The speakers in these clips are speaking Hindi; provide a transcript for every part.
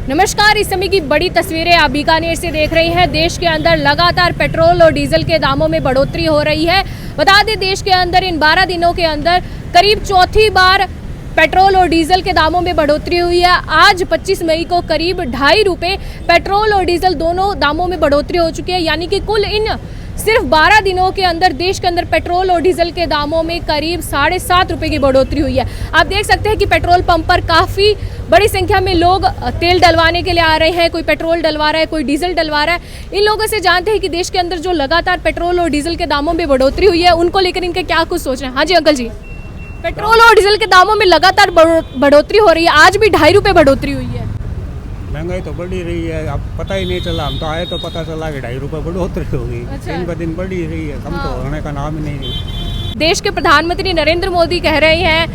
नमस्कार, इस समय की बड़ी तस्वीरें आप बीकानेर से देख रही हैं। देश के अंदर लगातार पेट्रोल और डीजल के दामों में बढ़ोतरी हो रही है। बता दें, देश के अंदर इन 12 दिनों के अंदर करीब चौथी बार पेट्रोल और डीजल के दामों में बढ़ोतरी हुई है। आज 25 मई को करीब 2.5 रुपये पेट्रोल और डीजल दोनों दामों में बढ़ोतरी हो चुकी है। यानी कि कुल इन सिर्फ 12 दिनों के अंदर देश के अंदर पेट्रोल और डीजल के दामों में करीब 7.5 रुपये की बढ़ोतरी हुई है। आप देख सकते हैं कि पेट्रोल पंप पर काफ़ी बड़ी संख्या में लोग तेल डलवाने के लिए आ रहे हैं। कोई पेट्रोल डलवा रहा है, कोई डीजल डलवा रहा है। इन लोगों से जानते हैं कि देश के अंदर जो लगातार पेट्रोल और डीजल के दामों में बढ़ोतरी हुई है, उनको लेकर इनके क्या कुछ सोच रहे हैं। हाँ जी अंकल जी, पेट्रोल और डीजल के दामों में लगातार बढ़ोतरी हो रही है। आज भी 2.5 रुपये बढ़ोतरी हुई है। महंगाई तो बढ़ी रही है, अब पता ही नहीं चला। हम तो आए तो पता चला कि 2.5 रुपये बढ़ोतरी होगी। अच्छा। दिन ब दिन बढ़ी रही है, कम तो होने का नाम ही नहीं है। देश के प्रधानमंत्री नरेंद्र मोदी कह रहे हैं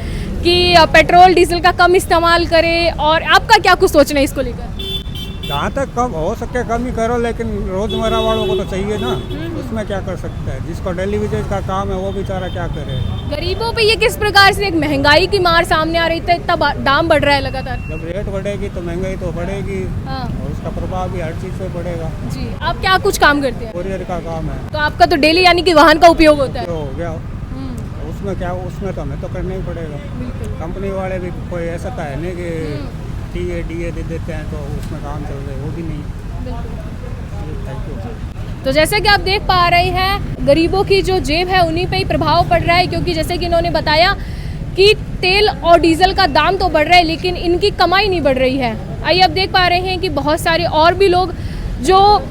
कि पेट्रोल डीजल का कम इस्तेमाल करें, और आपका क्या कुछ सोचना है इसको लेकर? जहाँ तक कम हो सके कम ही करो, लेकिन रोजमर्रा वालों को तो चाहिए ना। उसमें क्या कर सकता है? जिसको डेली वेजेज का काम है वो बेचारा क्या करे। गरीबों पे ये किस प्रकार से एक महंगाई की मार सामने आ रही है? इतना दाम बढ़ रहा है लगातार। जब रेट बढ़ेगी तो महंगाई तो बढ़ेगी। हाँ। और उसका प्रभाव भी हर चीज़ पे पड़ेगा। जी, आप क्या कुछ काम करते हैं? कोरियर का काम है तो आपका तो डेली यानी कि वाहन का उपयोग होता है। तो हो गया। उसमें क्या, उसमें तो हमें तो करना ही पड़ेगा। कंपनी वाले भी कोई ऐसा तो है नहीं कि टीए दे देते हैं तो उसमें काम चल रहा है, वो भी नहीं। Thank you. तो जैसे कि आप देख पा रहे हैं, गरीबों की जो जेब है उन्हीं पे ही प्रभाव पड़ रहा है, क्योंकि जैसे कि इन्होंने बताया कि तेल और डीजल का दाम तो बढ़ रहा है लेकिन इनकी कमाई नहीं बढ़ रही है। आइए अब देख पा रहे हैं कि बहुत सारे और भी लोग जो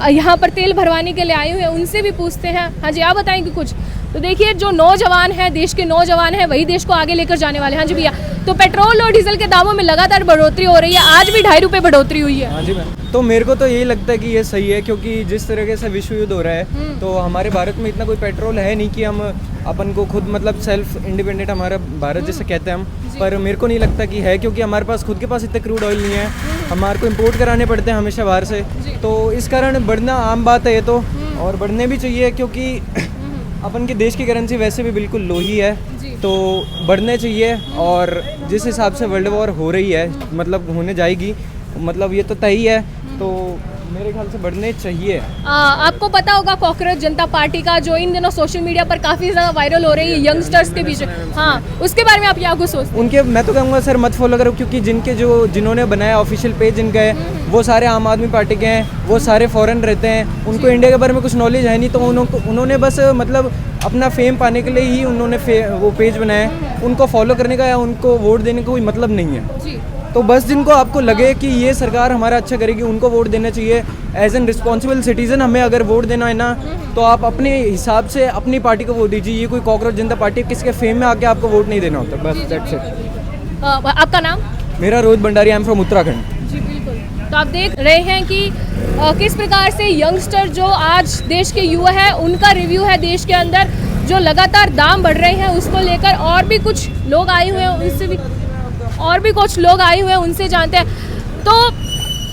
यहाँ पर तेल भरवाने के लिए आए हुए हैं, उनसे भी पूछते हैं। हाँ जी, आप बताएंगे कुछ? तो देखिए, जो नौजवान हैं, देश के नौजवान हैं, वही देश को आगे लेकर जाने वाले हैं। हाँ जी भैया, तो पेट्रोल और डीजल के दामों में लगातार बढ़ोतरी हो रही है। आज भी 2.5 रुपये बढ़ोतरी हुई है। हाँ जी मैम, तो मेरे को तो यही लगता है कि ये सही है, क्योंकि जिस तरीके से विश्व युद्ध हो रहा है तो हमारे भारत में इतना कोई पेट्रोल है नहीं कि हम अपन को खुद मतलब सेल्फ इंडिपेंडेंट हमारा भारत जैसे कहते हैं हम, पर मेरे को नहीं लगता कि है, क्योंकि हमारे पास खुद के पास इतना क्रूड ऑयल नहीं है। हमारे को इम्पोर्ट कराने पड़ते हैं हमेशा बाहर से, तो इस कारण बढ़ना आम बात है ये तो, और बढ़ने भी चाहिए, क्योंकि अपन के देश की करेंसी वैसे भी बिल्कुल लो ही है, तो बढ़ने चाहिए। और जिस हिसाब से वर्ल्ड वॉर हो रही है, मतलब होने जाएगी, मतलब ये तो तय ही है, तो मेरे ख्याल से बढ़ने चाहिए। आपको पता होगा कॉकरोच जनता पार्टी का जो इन दिनों सोशल मीडिया पर काफ़ी ज़्यादा वायरल हो रही है यंगस्टर्स के बीच। हाँ, उसके बारे में आप क्या कुछ सोचते हैं? उनके मैं तो कहूँगा सर मत फॉलो करो, क्योंकि जिन्होंने बनाया ऑफिशियल पेज जिनका है वो सारे आम आदमी पार्टी के हैं, वो सारे फॉरेन रहते हैं, उनको इंडिया के बारे में कुछ नॉलेज है नहीं, तो उन्होंने बस मतलब अपना फेम पाने के लिए ही उन्होंने वो पेज बनाया है। उनको फॉलो करने का या उनको वोट देने का कोई मतलब नहीं है। तो बस जिनको आपको लगे कि ये सरकार हमारा अच्छा करेगी, उनको वोट देना चाहिए। एज एन रिस्पॉन्सिबल सिटीजन हमें अगर वोट देना है ना, तो आप अपने हिसाब से अपनी पार्टी को वोट दीजिए। ये कोई कॉकरोच जनता पार्टी किसी के फेम में आके आपको वोट नहीं देना होता। बस दैट्स इट। आपका नाम? मेरा Rohit Bhandari, I am from Uttarakhand. जी बिल्कुल। तो आप देख रहे हैं कि किस प्रकार से यंगस्टर जो आज देश के युवा है, उनका रिव्यू है देश के अंदर जो लगातार दाम बढ़ रहे हैं उसको लेकर। और भी कुछ लोग आए हुए हैं, उनसे जानते हैं। तो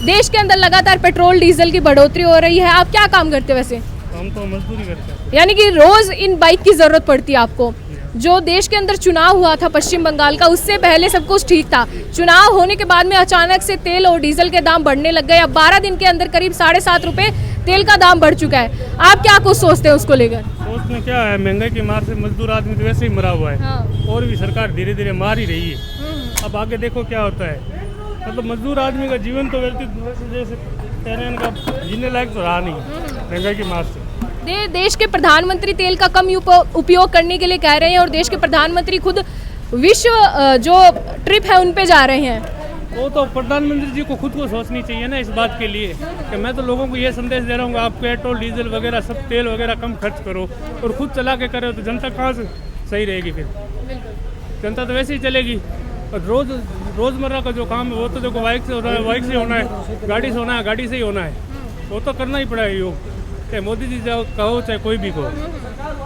देश के अंदर लगातार पेट्रोल डीजल की बढ़ोतरी हो रही है। आप क्या काम करते हैं वैसे? हम तो मजदूरी करते हैं। यानी कि रोज इन बाइक की जरूरत पड़ती है आपको। जो देश के अंदर चुनाव हुआ था पश्चिम बंगाल का, उससे पहले सब कुछ ठीक था। चुनाव होने के बाद में अचानक से तेल और डीजल के दाम बढ़ने लग गए। अब 12 दिन के अंदर करीब 7.5 रुपये तेल का दाम बढ़ चुका है। आप क्या कुछ सोचते हैं उसको लेकर? सोचने क्या है, महंगाई की मार से मजदूर आदमी तो वैसे ही मरा हुआ है। हाँ। और भी सरकार धीरे धीरे मार ही रही है। अब आगे देखो क्या होता है। मतलब मजदूर आदमी का जीवन तो व्यतीत जैसे ट्रेन का जीने लायक तो रहा नहीं महंगाई की मार से। देश के प्रधानमंत्री तेल का कम उपयोग करने के लिए कह रहे हैं, और देश के प्रधानमंत्री खुद विश्व जो ट्रिप है उन पे जा रहे हैं। वो तो प्रधानमंत्री जी को खुद को सोचनी चाहिए ना इस बात के लिए कि मैं तो लोगों को ये संदेश दे रहा हूँ, आप पेट्रोल डीजल वगैरह सब तेल वगैरह कम खर्च करो और खुद चला के करो, तो जनता कहाँ से सही रहेगी? फिर जनता तो वैसे ही चलेगी। और रोज़मर्रा का जो काम है वो तो देखो बाइक से होना है, बाइक से होना है, गाड़ी से होना है, गाड़ी से ही होना है। वो तो करना ही पड़ेगा योग, चाहे मोदी जी कहो चाहे कोई भी कहो।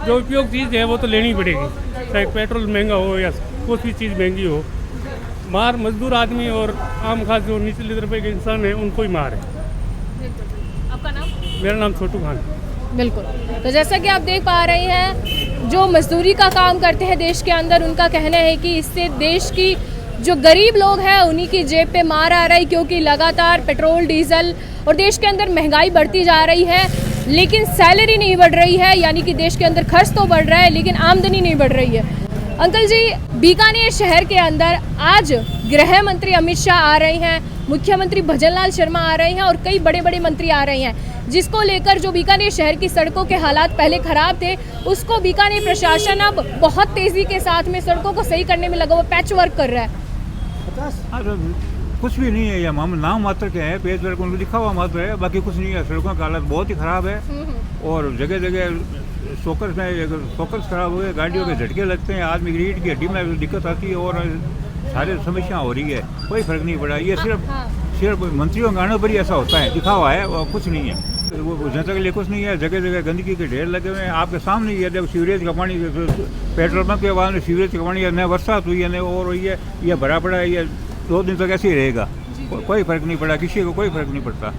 जो उपयोग चीज़ है वो तो लेनी पड़ेगी, चाहे पेट्रोल महंगा हो या कोई भी चीज़ महंगी हो। मार मजदूर आदमी और आम खास जो निचले दर्जे के इंसान हैं उनको ही मार है। आपका नाम? मेरा नाम छोटू खान। बिल्कुल। तो जैसा कि आप देख पा रहे हैं, जो मजदूरी का काम करते हैं देश के अंदर, उनका कहना है कि इससे देश की जो गरीब लोग हैं उन्हीं की जेब पे मार आ रही, क्योंकि लगातार पेट्रोल डीजल और देश के अंदर महंगाई बढ़ती जा रही है, लेकिन सैलरी नहीं बढ़ रही है। यानी कि देश के अंदर खर्च तो बढ़ रहा है लेकिन आमदनी नहीं बढ़ रही है। अंकल जी, बीकानेर शहर के अंदर आज गृह मंत्री अमित शाह आ रहे हैं, मुख्यमंत्री भजनलाल शर्मा आ रहे हैं और कई बड़े बड़े मंत्री आ रहे हैं, जिसको लेकर जो बीकानेर शहर की सड़कों के हालात पहले खराब थे उसको बीकानेर प्रशासन अब बहुत तेजी के साथ में सड़कों को सही करने में लगा हुआ, पैच वर्क कर रहा है। कुछ भी नहीं है, ये हम नाम मात्र के हैं, पेज वर्क उनको लिखा हुआ मात्र है, बाकी कुछ नहीं है। सड़कों का हालत बहुत ही ख़राब है और जगह जगह फोकस खराब हो गए, गाड़ियों के झटके लगते हैं, आदमी की रीढ़ की हड्डी में दिक्कत आती है और सारे समस्या हो रही है। कोई फर्क नहीं पड़ा, ये सिर्फ मंत्रियों के गानों पर ही ऐसा होता है, दिखा हुआ है और कुछ नहीं है। वो जनता के लिए कुछ नहीं है। जगह जगह गंदगी के ढेर लगे हुए हैं, आपके सामने ही है। जब सीवरेज का पानी, पेट्रोल पंप के बाद में सीवरेज का पानी न बरसात हुई है न और हुई है, यह भरा पड़ा है, ये 2 दिन तक ऐसे ही रहेगा। कोई फर्क नहीं पड़ा, किसी को कोई फर्क नहीं पड़ता,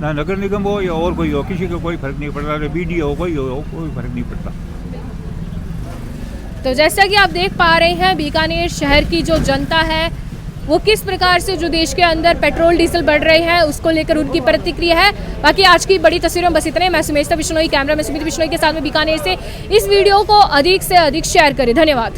ना नगर निगम हो या और कोई हो, किसी को कोई फर्क नहीं पड़ता, BDO हो कोई हो, कोई फर्क नहीं पड़ता। तो जैसा कि आप देख पा रहे हैं, बीकानेर शहर की जो जनता है वो किस प्रकार से जो देश के अंदर पेट्रोल डीजल बढ़ रहे हैं उसको लेकर उनकी प्रतिक्रिया है। बाकी आज की बड़ी तस्वीरों में बस इतने। मैं सुमेशता बिश्नोई, कैमरा में सुमित बिश्नोई के साथ में बीकानेर से। इस वीडियो को अधिक से अधिक शेयर करें। धन्यवाद।